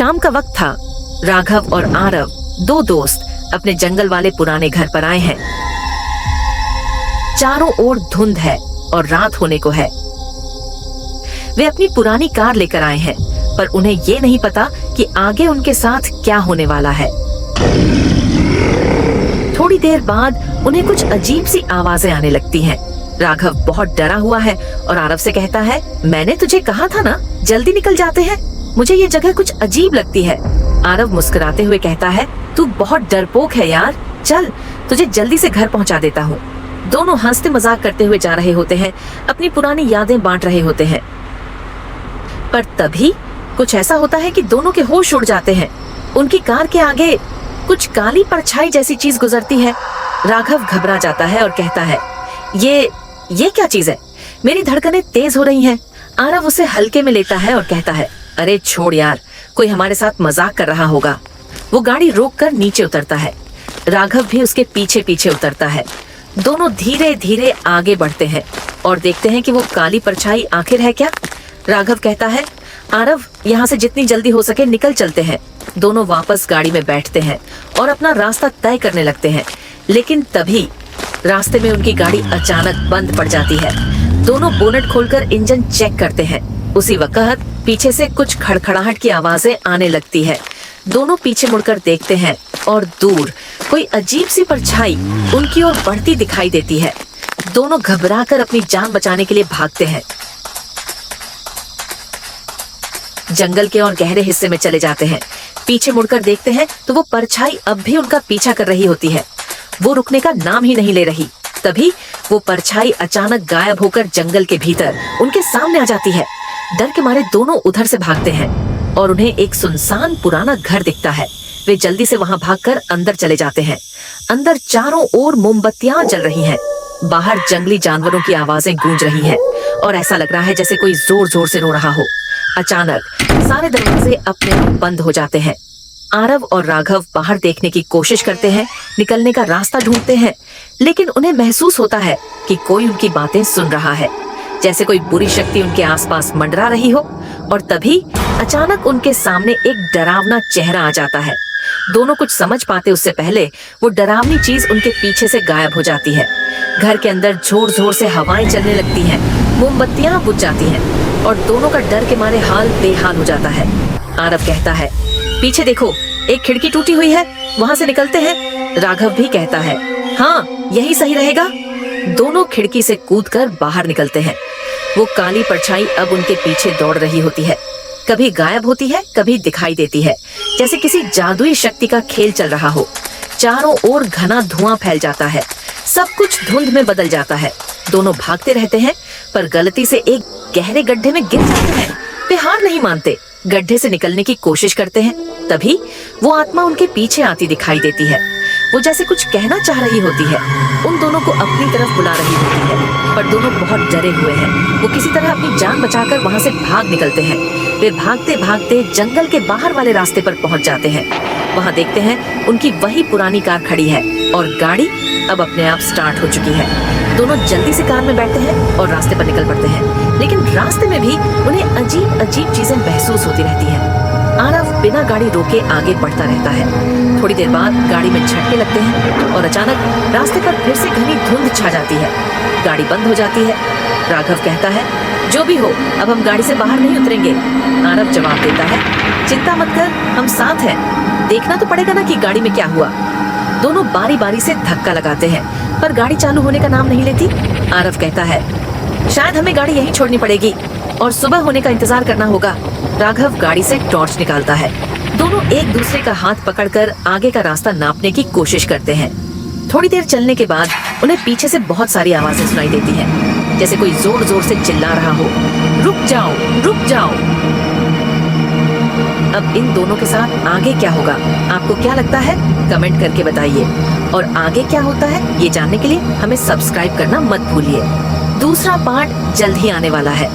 शाम का वक्त था। राघव और आरव, दो दोस्त, अपने जंगल वाले पुराने घर पर आए हैं। चारों ओर धुंध है और रात होने को है। वे अपनी पुरानी कार लेकर आए हैं, पर उन्हें ये नहीं पता कि आगे उनके साथ क्या होने वाला है। थोड़ी देर बाद उन्हें कुछ अजीब सी आवाजें आने लगती हैं। राघव बहुत डरा हुआ है और आरव से कहता है, मैंने तुझे कहा था ना, जल्दी निकल जाते हैं, मुझे ये जगह कुछ अजीब लगती है। आरव मुस्कुराते हुए कहता है, तू बहुत डरपोक है यार, चल तुझे जल्दी से घर पहुंचा देता हूँ। दोनों हंसते मजाक करते हुए जा रहे होते हैं, अपनी पुरानी यादें बांट रहे होते हैं। पर तभी कुछ ऐसा होता है कि दोनों के होश उड़ जाते हैं। उनकी कार के आगे कुछ काली परछाई जैसी चीज गुजरती है। राघव घबरा जाता है और कहता है, ये क्या चीज है? मेरी धड़कनें तेज हो रही हैं। आरव उसे हल्के में लेता है और कहता है, अरे छोड़ यार, कोई हमारे साथ मजाक कर रहा होगा। वो गाड़ी रोककर नीचे उतरता है। राघव भी उसके पीछे पीछे उतरता है। दोनों धीरे धीरे आगे बढ़ते हैं और देखते हैं कि वो काली परछाई आखिर है क्या। राघव कहता है, आरव, यहाँ से जितनी जल्दी हो सके निकल चलते हैं। दोनों वापस गाड़ी में बैठते हैं और अपना रास्ता तय करने लगते हैं। लेकिन तभी रास्ते में उनकी गाड़ी अचानक बंद पड़ जाती है। दोनों बोनट खोलकर इंजन चेक करते हैं। उसी वक्त पीछे से कुछ खड़खड़ाहट की आवाजें आने लगती है। दोनों पीछे मुड़कर देखते हैं और दूर कोई अजीब सी परछाई उनकी ओर बढ़ती दिखाई देती है। दोनों घबराकर अपनी जान बचाने के लिए भागते हैं। जंगल के और गहरे हिस्से में चले जाते हैं। पीछे मुड़कर देखते हैं तो वो परछाई अब भी उनका पीछा कर रही होती है। वो रुकने का नाम ही नहीं ले रही। तभी वो परछाई अचानक गायब होकर जंगल के भीतर उनके सामने आ जाती है। डर के मारे दोनों उधर से भागते हैं और उन्हें एक सुनसान पुराना घर दिखता है। वे जल्दी से वहां भागकर अंदर चले जाते हैं। अंदर चारों ओर मोमबत्तियां जल रही हैं। बाहर जंगली जानवरों की आवाजें गूंज रही हैं और ऐसा लग रहा है जैसे कोई जोर जोर से रो रहा हो। अचानक सारे दरवाजे अपने आप बंद हो जाते हैं। आरव और राघव बाहर देखने की कोशिश करते हैं, निकलने का रास्ता ढूंढते हैं, लेकिन उन्हें महसूस होता है कि कोई उनकी बातें सुन रहा है, जैसे कोई बुरी शक्ति उनके आसपास मंडरा रही हो। और तभी अचानक उनके सामने एक डरावना चेहरा आ जाता है। दोनों कुछ समझ पाते उससे पहले वो डरावनी चीज उनके पीछे से गायब हो जाती है। घर के अंदर जोर जोर से हवाएं चलने लगती हैं, मोमबत्तियां बुझ जाती हैं और दोनों का डर के मारे हाल बेहाल हो जाता है। आरव कहता है, पीछे देखो, एक खिड़की टूटी हुई है, वहां से निकलते हैं। राघव भी कहता है, हाँ यही सही रहेगा। दोनों खिड़की से कूदकर बाहर निकलते हैं। वो काली परछाई अब उनके पीछे दौड़ रही होती है, कभी गायब होती है, कभी दिखाई देती है, जैसे किसी जादुई शक्ति का खेल चल रहा हो। चारों ओर घना धुआं फैल जाता है, सब कुछ धुंध में बदल जाता है। दोनों भागते रहते हैं, पर गलती से एक गहरे गड्ढे में गिर जाते हैं। वे हार नहीं मानते, गड्ढे से निकलने की कोशिश करते हैं। तभी वो आत्मा उनके पीछे आती दिखाई देती है। वो जैसे कुछ कहना चाह रही होती है, उन दोनों को अपनी तरफ बुला रही होती है, पर दोनों बहुत डरे हुए हैं। वो किसी तरह अपनी जान बचाकर वहां से भाग निकलते हैं। वे भागते भागते जंगल के बाहर वाले रास्ते पर पहुंच जाते हैं। वहां देखते हैं उनकी वही पुरानी कार खड़ी है और गाड़ी अब अपने आप स्टार्ट हो चुकी है। दोनों जल्दी से कार में बैठते हैं और रास्ते पर निकल पड़ते हैं, लेकिन रास्ते में भी उन्हें अजीब अजीब चीजें महसूस होती रहती हैं। आरव बिना गाड़ी रोके आगे बढ़ता रहता है। थोड़ी देर बाद गाड़ी में झटके लगते हैं और अचानक रास्ते पर फिर से घनी धुंध छा जाती है। गाड़ी बंद हो जाती है। राघव कहता है, जो भी हो, अब हम गाड़ी से बाहर नहीं उतरेंगे। आरव जवाब देता है, चिंता मत कर, हम साथ हैं। देखना तो पड़ेगा ना कि गाड़ी में क्या हुआ। दोनों बारी बारी से धक्का लगाते हैं, पर गाड़ी चालू होने का नाम नहीं लेती। आरव कहता है, शायद हमें गाड़ी यहीं छोड़नी पड़ेगी और सुबह होने का इंतजार करना होगा। राघव गाड़ी से टॉर्च निकालता है। दोनों एक दूसरे का हाथ पकड़कर आगे का रास्ता नापने की कोशिश करते हैं। थोड़ी देर चलने के बाद उन्हें पीछे से बहुत सारी आवाजें सुनाई देती हैं, जैसे कोई जोर जोर से चिल्ला रहा हो, रुक जाओ, रुक जाओ। अब इन दोनों के साथ आगे क्या होगा, आपको क्या लगता है? कमेंट करके बताइए। और आगे क्या होता है ये जानने के लिए हमें सब्सक्राइब करना मत भूलिए। दूसरा पार्ट जल्द ही आने वाला है।